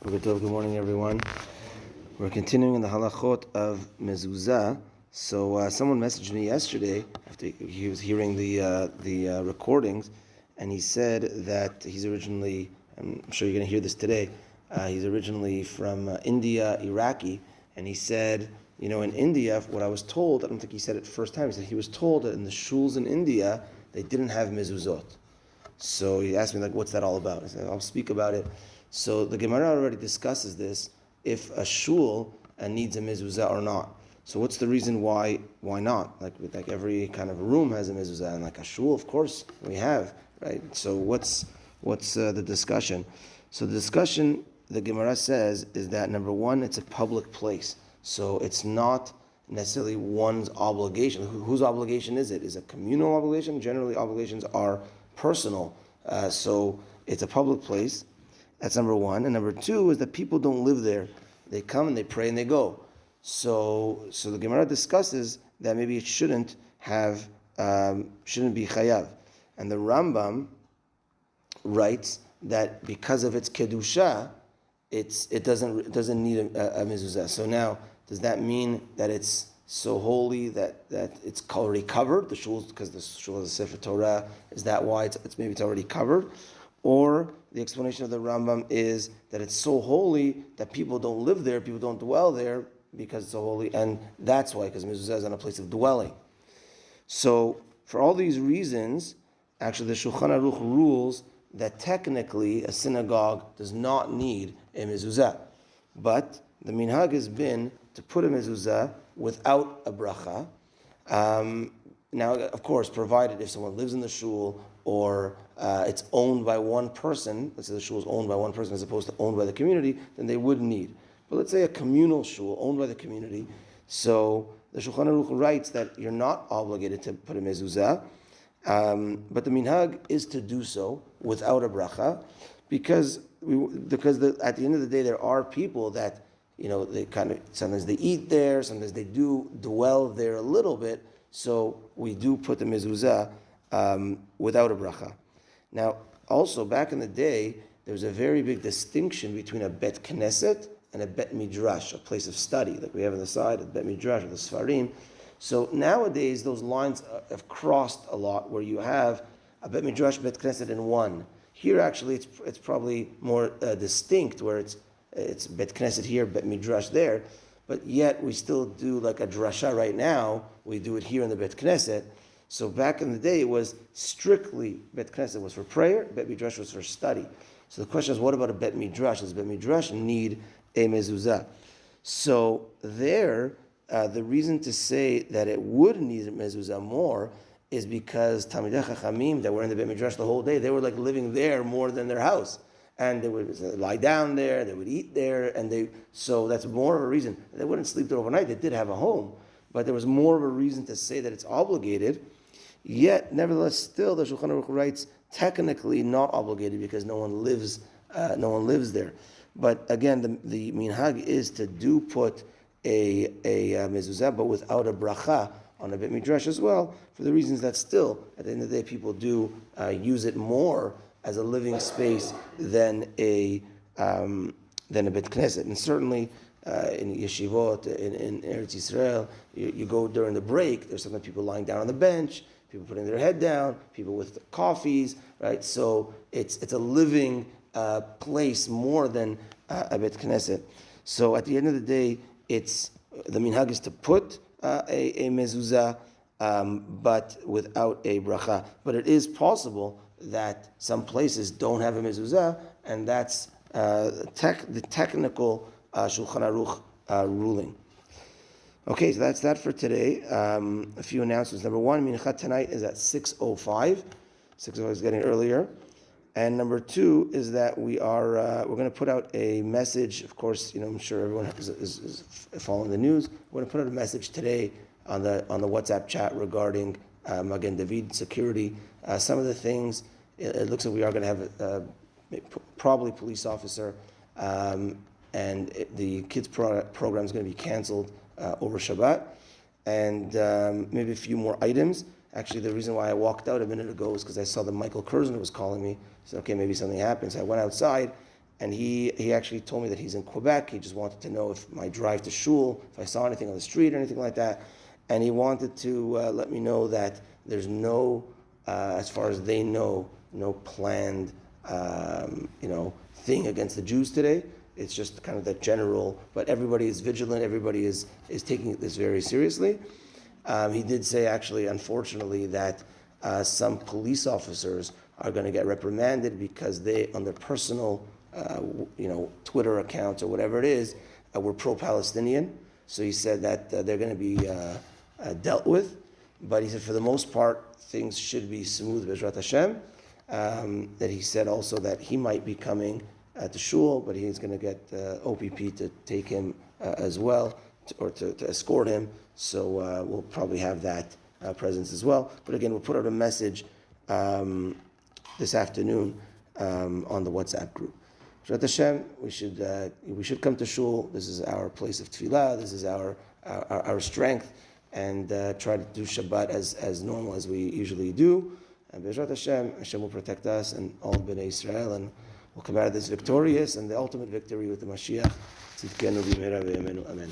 Good morning, everyone. We're continuing in the Halachot of Mezuza. So someone messaged me yesterday after he was hearing the recordings, and he said that he's originally, I'm sure you're going to hear this today, he's originally from India, Iraqi, and he said, in India, what I was told, I don't think he said it first time, he said he was told that in the shuls in India, they didn't have mezuzot. So he asked me, what's that all about? I said, I'll speak about it. So the Gemara already discusses this, if a shul needs a mezuzah or not. So what's the reason why not? Like every kind of room has a mezuzah, and like a shul, of course, we have, right? So what's the discussion? So the discussion, the Gemara says, is that number one, it's a public place. So it's not necessarily one's obligation. Whose obligation is it? Is it a communal obligation? Generally, obligations are personal. So it's a public place. That's number one. And number two is that people don't live there. They come and they pray and they go. So the Gemara discusses that maybe it shouldn't be chayav. And the Rambam writes that because of its kedusha, it doesn't need a mezuzah. So now, does that mean that it's so holy that it's already covered? The shul, because the shul is a Sefer Torah, is that why it's already covered? Or the explanation of the Rambam is that it's so holy that people don't live there, people don't dwell there because it's so holy, and that's why, because mezuzah is on a place of dwelling. So for all these reasons, actually the Shulchan Aruch rules that technically a synagogue does not need a mezuzah. But the minhag has been to put a mezuzah without a bracha. Now, of course, provided if someone lives in the shul or it's owned by one person, let's say the shul is owned by one person as opposed to owned by the community, then they would need. But let's say a communal shul owned by the community, so the Shulchan Aruch writes that you're not obligated to put a mezuzah, but the minhag is to do so without a bracha, because at the end of the day there are people that they sometimes they eat there, sometimes they do dwell there a little bit. So we do put the mezuzah without a bracha. Now, also back in the day, there was a very big distinction between a bet knesset and a bet midrash, a place of study, like we have on the side of the bet midrash or the svarim. So nowadays, those lines have crossed a lot, where you have a bet midrash, bet knesset in one. Here, actually, it's probably more distinct, where it's bet knesset here, bet midrash there. But yet we still do like a drasha right now. We do it here in the Bet Knesset. So back in the day, it was strictly Bet Knesset was for prayer, Bet Midrash was for study. So the question is, what about a Bet Midrash? Does Bet Midrash need a mezuzah? So there, the reason to say that it would need a mezuzah more is because Talmidei Chachamim that were in the Bet Midrash the whole day, they were like living there more than their house. And they would lie down there, they would eat there, so that's more of a reason. They wouldn't sleep there overnight, they did have a home, but there was more of a reason to say that it's obligated. Yet, nevertheless, still the Shulchan Aruch writes, technically not obligated because no one lives there. But again, the minhag is to do put a mezuzah, but without a bracha on a bet midrash as well, for the reasons that still, at the end of the day, people do use it more as a living space than a bet knesset. And certainly in yeshivot, in Eretz Yisrael, you go during the break, there's sometimes people lying down on the bench, people putting their head down, people with coffees, right? So it's a living place more than a bet knesset. So at the end of the day, the minhag is to put a mezuzah, but without a bracha. But it is possible that some places don't have a mezuzah, and that's the technical Shulchan Aruch ruling. Okay, so that's that for today. A few announcements. Number one, Mincha tonight is at 6:05. 6:05 is getting earlier. And number two is that we're going to put out a message. Of course, I'm sure everyone is following the news. We're going to put out a message today on the WhatsApp chat regarding Magen David security. Some of the things, it looks like we are going to have probably police officer, and the kids program is going to be canceled over Shabbat, and maybe a few more items. Actually, the reason why I walked out a minute ago was because I saw that Michael Kurzner was calling me. I said, okay, maybe something happened. So I went outside, and he actually told me that he's in Quebec. He just wanted to know if my drive to Shul, if I saw anything on the street or anything like that, and he wanted to let me know that there's no, as far as they know, no planned, thing against the Jews today. It's just kind of that general, but everybody is vigilant. Everybody is taking this very seriously. He did say, actually, unfortunately, that some police officers are going to get reprimanded because they, on their personal, Twitter accounts or whatever it is, were pro-Palestinian. So he said that they're going to be dealt with. But he said, for the most part, things should be smooth, B'ezrat Hashem. That he said also that he might be coming to Shul, but he's going to get OPP to take him as well, or to escort him. So we'll probably have that presence as well. But again, we'll put out a message this afternoon on the WhatsApp group. B'ezrat Hashem, we should come to Shul. This is our place of tefillah. This is our strength, and try to do Shabbat as normal as we usually do. And B'ezrat Hashem will protect us and all Bnei Israel, and we'll come out of this victorious, and the ultimate victory with the Mashiach. Tzidkenu b'meira v'yamenu. Amen.